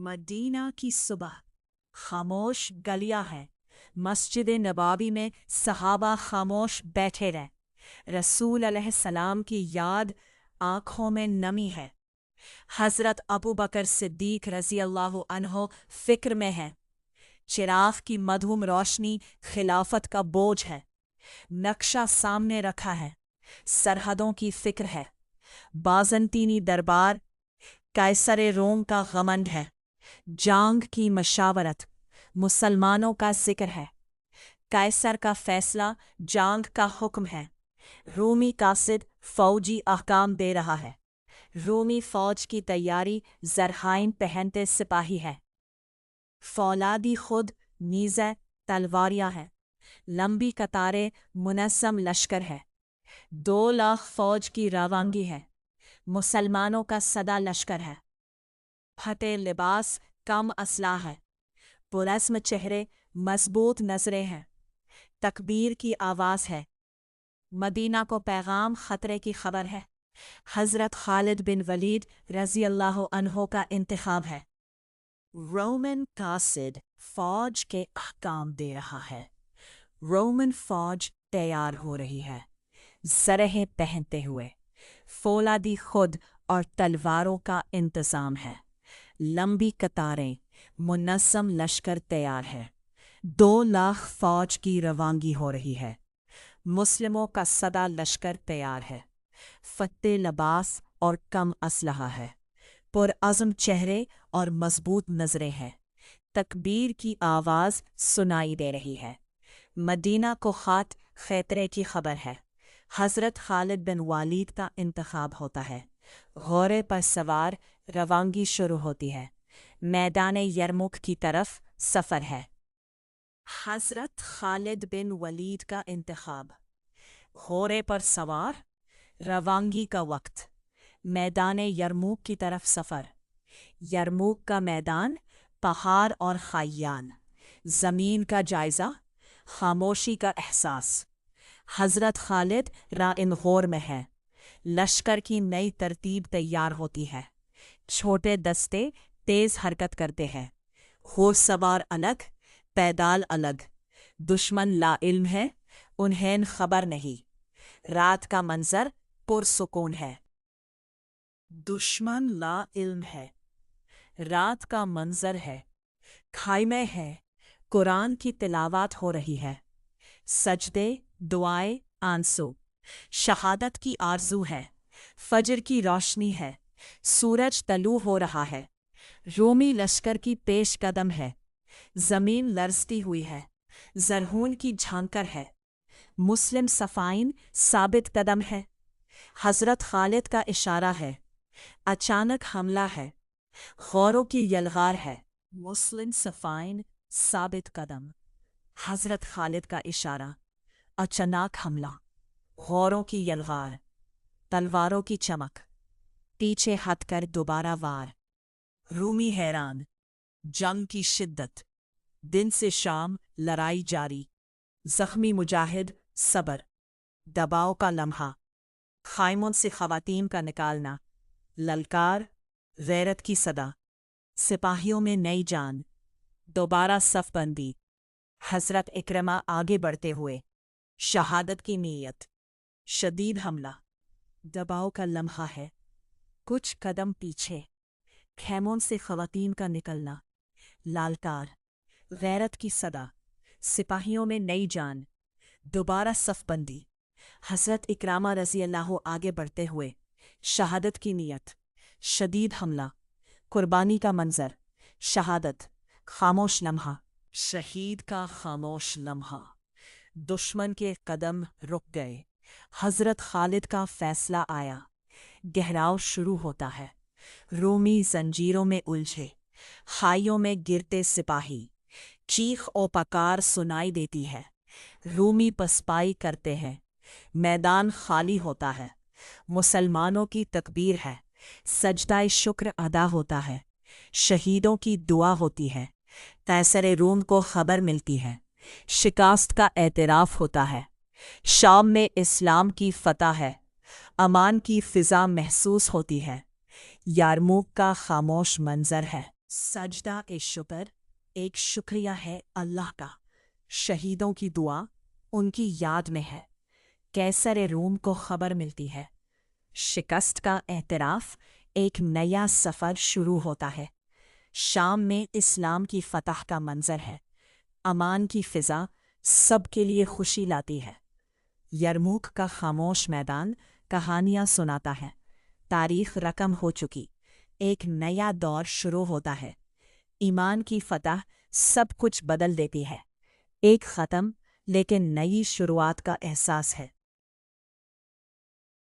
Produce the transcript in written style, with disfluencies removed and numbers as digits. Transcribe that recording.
مدینہ کی صبح خاموش گلیاں ہیں، مسجد نبوی میں صحابہ خاموش بیٹھے رہے، رسول علیہ السلام کی یاد آنکھوں میں نمی ہے۔ حضرت ابو بکر صدیق رضی اللہ عنہ فکر میں ہیں، چراغ کی مدھم روشنی خلافت کا بوجھ ہے، نقشہ سامنے رکھا ہے، سرحدوں کی فکر ہے، بازنطینی دربار قیصر روم کا غمنڈ ہے، جنگ کی مشاورت مسلمانوں کا ذکر ہے، قیصر کا فیصلہ جنگ کا حکم ہے، رومی قاصد فوجی احکام دے رہا ہے، رومی فوج کی تیاری زرہائن پہنتے سپاہی ہے، فولادی خود نیزے تلواریاں ہیں، لمبی قطاریں منظم لشکر ہے، 2 لاکھ فوج کی روانگی ہے، مسلمانوں کا سدا لشکر ہے، پھٹے لباس کم اسلحہ ہے، پرعزم چہرے مضبوط نظریں ہیں، تکبیر کی آواز ہے، مدینہ کو پیغام خطرے کی خبر ہے، حضرت خالد بن ولید رضی اللہ عنہ کا انتخاب ہے، رومن قاصد فوج کے احکام دے رہا ہے، رومن فوج تیار ہو رہی ہے، زرہیں پہنتے ہوئے، فولادی خود اور تلواروں کا انتظام ہے، لمبی قطاریں منظم لشکر تیار ہے، 2 لاکھ فوج کی روانگی ہو رہی ہے، مسلموں کا سدا لشکر تیار ہے، فتح لباس اور کم اسلحہ ہے، پرعزم چہرے اور مضبوط نظریں ہیں، تکبیر کی آواز سنائی دے رہی ہے، مدینہ کو خطرے کی خبر ہے، حضرت خالد بن ولید کا انتخاب ہوتا ہے، گھوڑے پر سوار روانگی شروع ہوتی ہے، میدان یرموک کی طرف سفر ہے۔ حضرت خالد بن ولید کا انتخاب، گھوڑے پر سوار، روانگی کا وقت، میدان یرموک کی طرف سفر، یرموک کا میدان پہاڑ اور خیان، زمین کا جائزہ، خاموشی کا احساس، حضرت خالد رائن غور میں ہے، لشکر کی نئی ترتیب تیار ہوتی ہے، چھوٹے دستے تیز حرکت کرتے ہیں، گھوڑ سوار الگ، پیدال الگ، دشمن لا علم ہے، انہیں خبر نہیں، رات کا منظر پرسکون ہے، دشمن لا علم ہے، رات کا منظر ہے، خیمے ہے، قرآن کی تلاوت ہو رہی ہے، سجدے، دعائیں، آنسو، شہادت کی آرزو ہے، فجر کی روشنی ہے، سورج طلوع ہو رہا ہے، رومی لشکر کی پیش قدم ہے، زمین لرزتی ہوئی ہے، زرہون کی جھانکر ہے، مسلم صفائن ثابت قدم ہے، حضرت خالد کا اشارہ ہے، اچانک حملہ ہے، غوروں کی یلغار ہے، مسلم صفائن ثابت قدم، حضرت خالد کا اشارہ، اچانک حملہ، غوروں کی یلغار، تلواروں کی چمک، پیچھے ہٹ کر دوبارہ وار، رومی حیران، جنگ کی شدت، دن سے شام لڑائی جاری، زخمی مجاہد صبر، دباؤ کا لمحہ، خیموں سے خواتین کا نکالنا، للکار، غیرت کی صدا، سپاہیوں میں نئی جان، دوبارہ صف بندی، حضرت اکرمہ آگے بڑھتے ہوئے، شہادت کی نیت، شدید حملہ، دباؤ کا لمحہ ہے، کچھ قدم پیچھے، خیموں سے خواتین کا نکلنا، لالکار، غیرت کی صدا، سپاہیوں میں نئی جان، دوبارہ صف بندی، حضرت اکرامہ رضی اللہ آگے بڑھتے ہوئے، شہادت کی نیت، شدید حملہ، قربانی کا منظر، شہادت، خاموش لمحہ، شہید کا خاموش لمحہ، دشمن کے قدم رک گئے، حضرت خالد کا فیصلہ آیا، گہراؤ شروع ہوتا ہے، رومی زنجیروں میں الجھے، خائیوں میں گرتے سپاہی، چیخ و پکار سنائی دیتی ہے، رومی پسپائی کرتے ہیں، میدان خالی ہوتا ہے، مسلمانوں کی تکبیر ہے، سجدہ شکر ادا ہوتا ہے، شہیدوں کی دعا ہوتی ہے، قیصر روم کو خبر ملتی ہے، شکست کا اعتراف ہوتا ہے، شام میں اسلام کی فتح ہے، امان کی فضا محسوس ہوتی ہے، یارموک کا خاموش منظر ہے۔ سجدہ شکر ایک شکریہ ہے اللہ کا، شہیدوں کی دعا ان کی یاد میں ہے، کیسر روم کو خبر ملتی ہے، شکست کا اعتراف ایک نیا سفر شروع ہوتا ہے، شام میں اسلام کی فتح کا منظر ہے، امان کی فضا سب کے لیے خوشی لاتی ہے، یرموک کا خاموش میدان کہانیاں سناتا ہے، تاریخ رقم ہو چکی، ایک نیا دور شروع ہوتا ہے، ایمان کی فتح سب کچھ بدل دیتی ہے، ایک ختم لیکن نئی شروعات کا احساس ہے۔